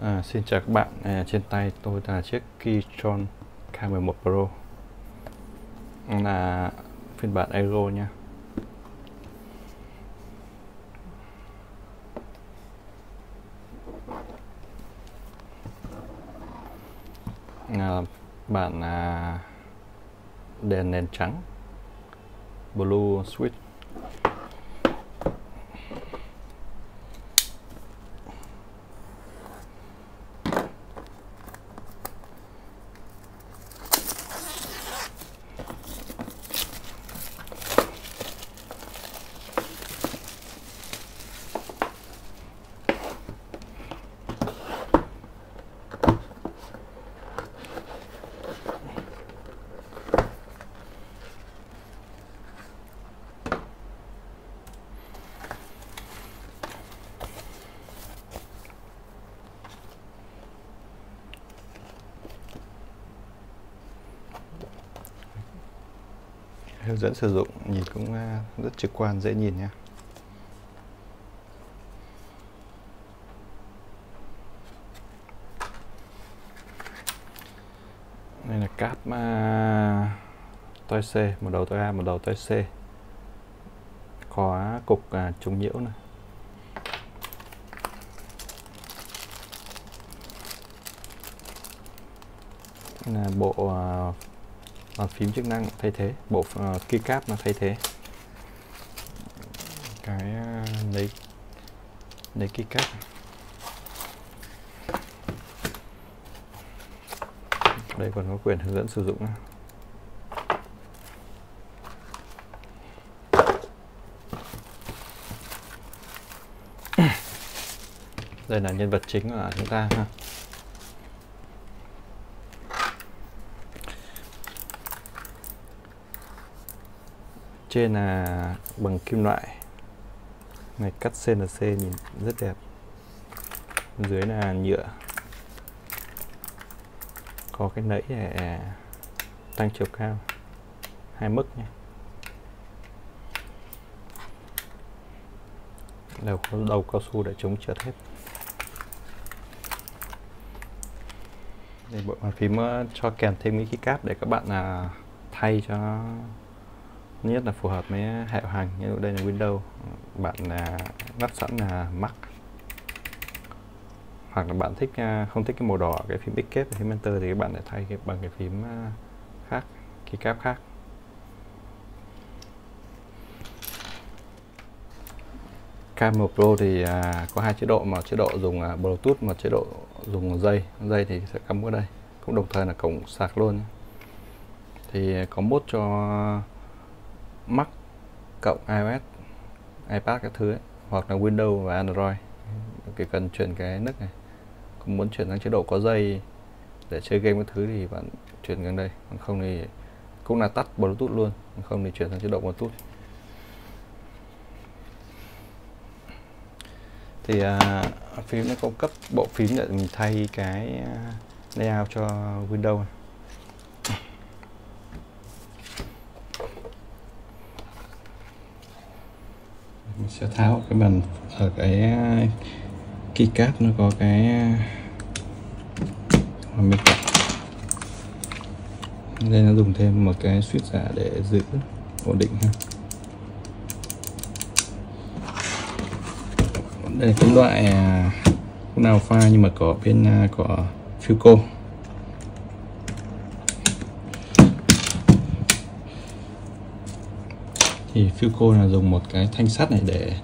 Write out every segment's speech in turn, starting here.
Xin chào các bạn. Trên tay tôi là chiếc Keychron K11 Pro, là phiên bản Aero nha. Bản đèn nền trắng Blue Switch. Hướng dẫn sử dụng nhìn cũng rất trực quan, dễ nhìn nha. Đây là cáp Type C, một đầu Type A, một đầu Type C, có cục chống nhiễu này. Đây là bộ bàn phím chức năng thay thế, bộ keycap nó thay thế cái lấy keycap. Đây còn có quyền hướng dẫn sử dụng. Đây là nhân vật chính của chúng ta ha. Trên là bằng kim loại này, cắt CNC nhìn rất đẹp. Dưới là nhựa, có cái nẫy để tăng chiều cao, 2 mức nha. Đều có đầu cao su để chống trượt hết. Đây, bộ bàn phím cho kèm thêm cái keycap để các bạn thay cho nhất là phù hợp với hệ điều hành. Như đây là Windows, bạn lắp sẵn là Mac, hoặc là bạn thích không thích cái màu đỏ cái phím Escape, phím Enter thì các bạn lại thay bằng cái phím khác, keycap khác. K11 Pro thì có 2 chế độ, một chế độ dùng Bluetooth, một chế độ dùng dây thì sẽ cắm ở đây, cũng đồng thời là cổng sạc luôn. Thì có mode cho Mac cộng iOS, iPad các thứ ấy, hoặc là Windows và Android. Chỉ cần chuyển cái nấc này, cũng muốn chuyển sang chế độ có dây để chơi game các thứ thì bạn chuyển sang đây, còn không thì cũng là tắt Bluetooth luôn, còn không thì chuyển sang chế độ Bluetooth. Thì phím nó cung cấp bộ phím để mình thay cái layout cho Windows này. Mình sẽ tháo cái bàn ở cái keycap, nó có cái bên cạnh đây, nó dùng thêm một cái switch giả để giữ ổn định ha. Đây là cái loại cũng nào pha nhưng mà có bên có Philco. Thì Philco là dùng một cái thanh sắt này để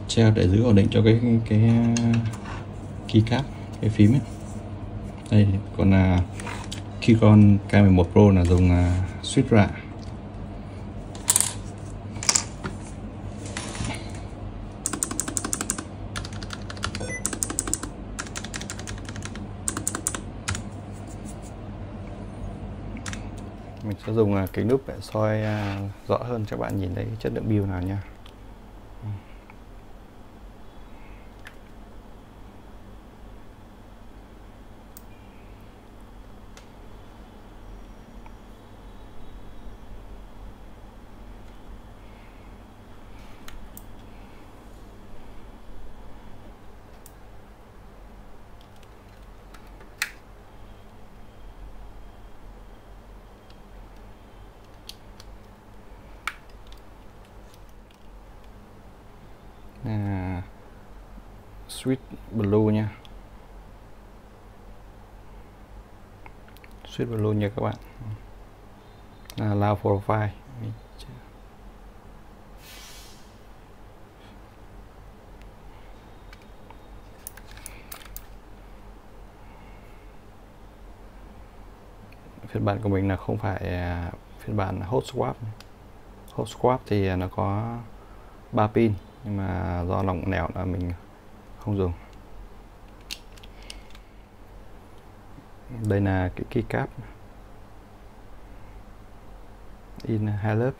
treo để giữ ổn định cho cái keycap, cái phím ấy. Đây còn là Keychron K11 Pro là dùng switch rạ. Mình sẽ dùng kính lúp để soi rõ hơn cho bạn nhìn thấy chất lượng build nào nha. Sweet Blue nha. Sweet Blue nha các bạn. Loud Profile. Phiên bản của mình là không phải phiên bản hot swap. Hot swap thì nó có 3 pin, nhưng mà do lòng nẻo là mình không dùng. Đây là cái keycap in 2 lớp,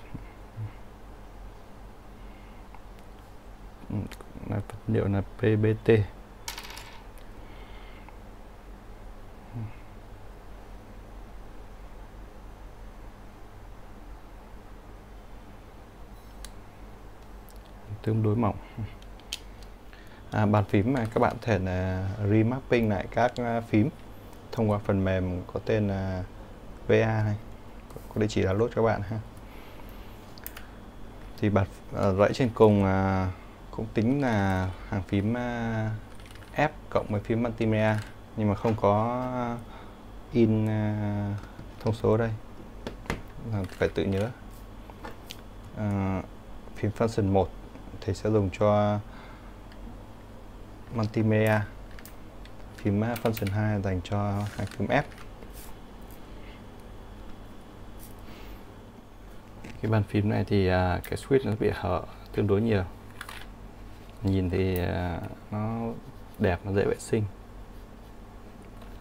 là vật liệu là PBT. Tương đối mỏng. Bàn phím mà các bạn có thể là remapping lại các phím thông qua phần mềm có tên là VA này, có địa chỉ download các bạn ha. Thì bàn rãy trên cùng cũng tính là hàng phím F cộng với phím multimedia, nhưng mà không có in thông số đây, phải tự nhớ. Phím function 1 thì sẽ dùng cho multimedia, phím function 2 dành cho hàng phím F. Cái bàn phím này thì cái switch nó bị hở tương đối nhiều, nhìn thì nó đẹp, nó dễ vệ sinh,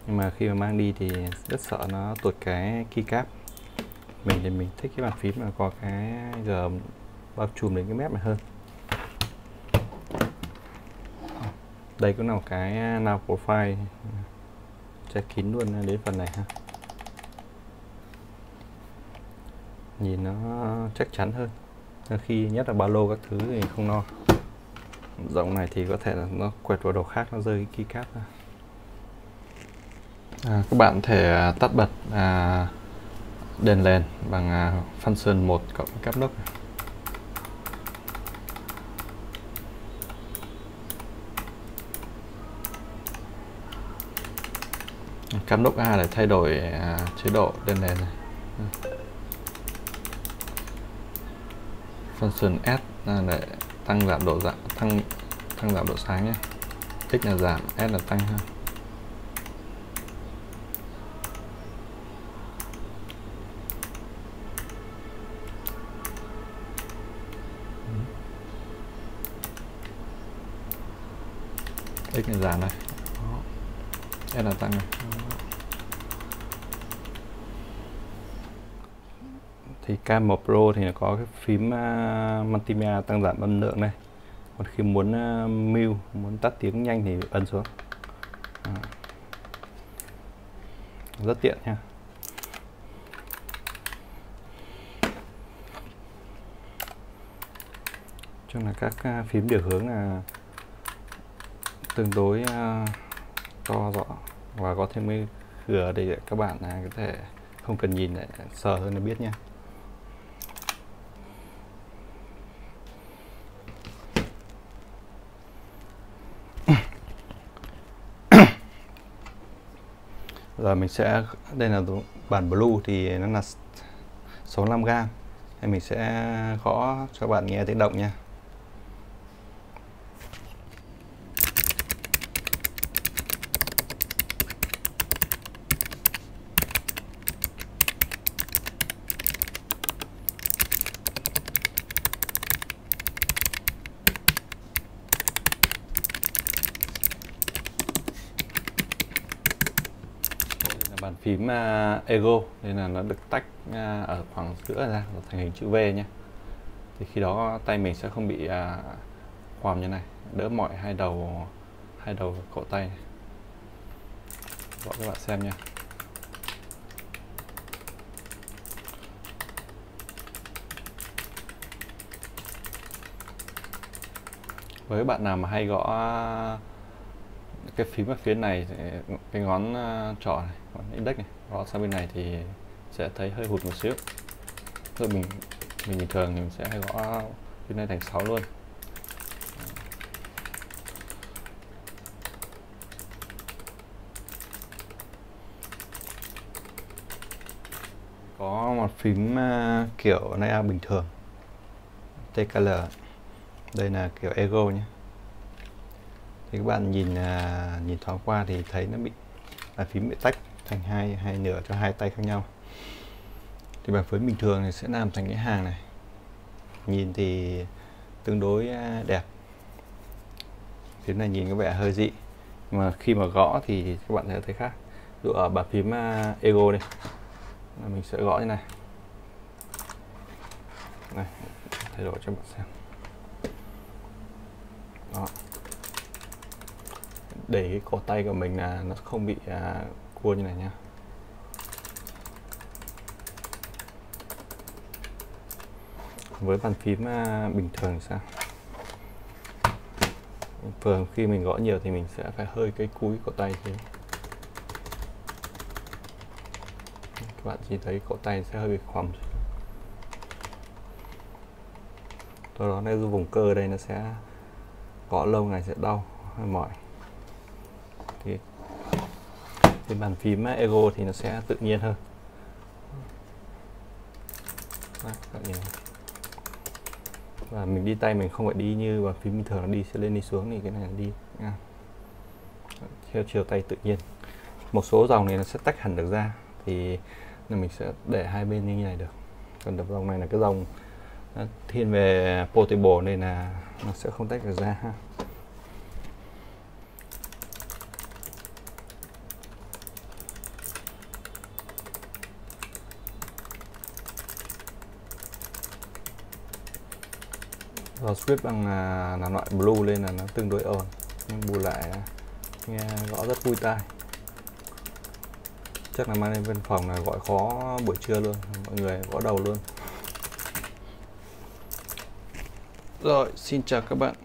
nhưng mà khi mà mang đi thì rất sợ nó tuột cái keycap. Mình thì mình thích cái bàn phím mà có cái giờ bao trùm đến cái mép này hơn. Đây cũng là một cái now profile che kín luôn đến phần này ha, nhìn nó chắc chắn hơn, khi nhất là ba lô các thứ thì không lo. Rộng này thì có thể là nó quẹt vào đầu khác, nó rơi cái keycap ra. Các bạn có thể tắt bật đèn led bằng function 1 cộng cáp nốc. Cáp nốc A để thay đổi chế độ đèn led này. Function S để tăng giảm độ tăng giảm độ sáng nhé. X là giảm, S là tăng ha. X là giảm này, S là tăng này. Thì Cam1 Pro thì nó có cái phím multimedia tăng giảm âm lượng này. Còn khi muốn mute, muốn tắt tiếng nhanh thì ấn xuống. Rất tiện nha. Chung là các phím điều hướng là tương đối to rõ, và có thêm cái cửa để các bạn có thể không cần nhìn để sờ hơn là biết nha. Giờ mình sẽ, đây là bản Blue thì nó là 65GB, thì mình sẽ gõ cho các bạn nghe tiếng động nha. Bàn phím Ego, nên là nó được tách ở khoảng giữa ra thành hình chữ V nhé. Thì khi đó tay mình sẽ không bị khòm như này, đỡ mỏi hai đầu cổ tay này. Gọi các bạn xem nha. Với bạn nào mà hay gõ cái phím ở phía này, cái ngón trỏ này, ngón index này, gõ sang bên này thì sẽ thấy hơi hụt một xíu. Rồi mình bình thường thì mình sẽ hay gõ bên này thành 6 luôn. có một phím kiểu layout bình thường TKL, đây là kiểu Ego nhé. Thì các bạn nhìn thoáng qua thì thấy nó bị bàn phím bị tách thành hai nửa cho hai tay khác nhau. Thì bàn phím bình thường thì sẽ làm thành cái hàng này, nhìn thì tương đối đẹp. Phím này nhìn có vẻ hơi dị, mà khi mà gõ thì các bạn sẽ thấy khác. Ví dụ ở bàn phím Ego đây, mình sẽ gõ như này. Này, thay đổi cho bạn xem. Đó. Để cái cổ tay của mình là nó không bị cua như này nhá. Với bàn phím bình thường thì sao? Thường khi mình gõ nhiều thì mình sẽ phải hơi cái cúi cổ tay thế. Các bạn chỉ thấy cổ tay sẽ hơi bị khoằm. Sau đó cái vùng cơ đây nó sẽ gõ lâu ngày sẽ đau, hơi mỏi. Thì cái bàn phím Ego thì nó sẽ tự nhiên hơn. Và mình đi tay mình không phải đi như bàn phím bình thường, nó đi sẽ lên đi xuống, thì cái này là đi theo chiều tay tự nhiên. Một số dòng này nó sẽ tách hẳn được ra, thì mình sẽ để hai bên như này được. Còn dòng này là cái dòng thiên về portable nên là nó sẽ không tách được ra ha. Rồi script bằng là loại blue lên là nó tương đối ổn, nhưng bù lại nghe gõ rất vui tai. Chắc là mang lên văn phòng là gọi khó buổi trưa luôn, mọi người gõ đầu luôn. Rồi, xin chào các bạn.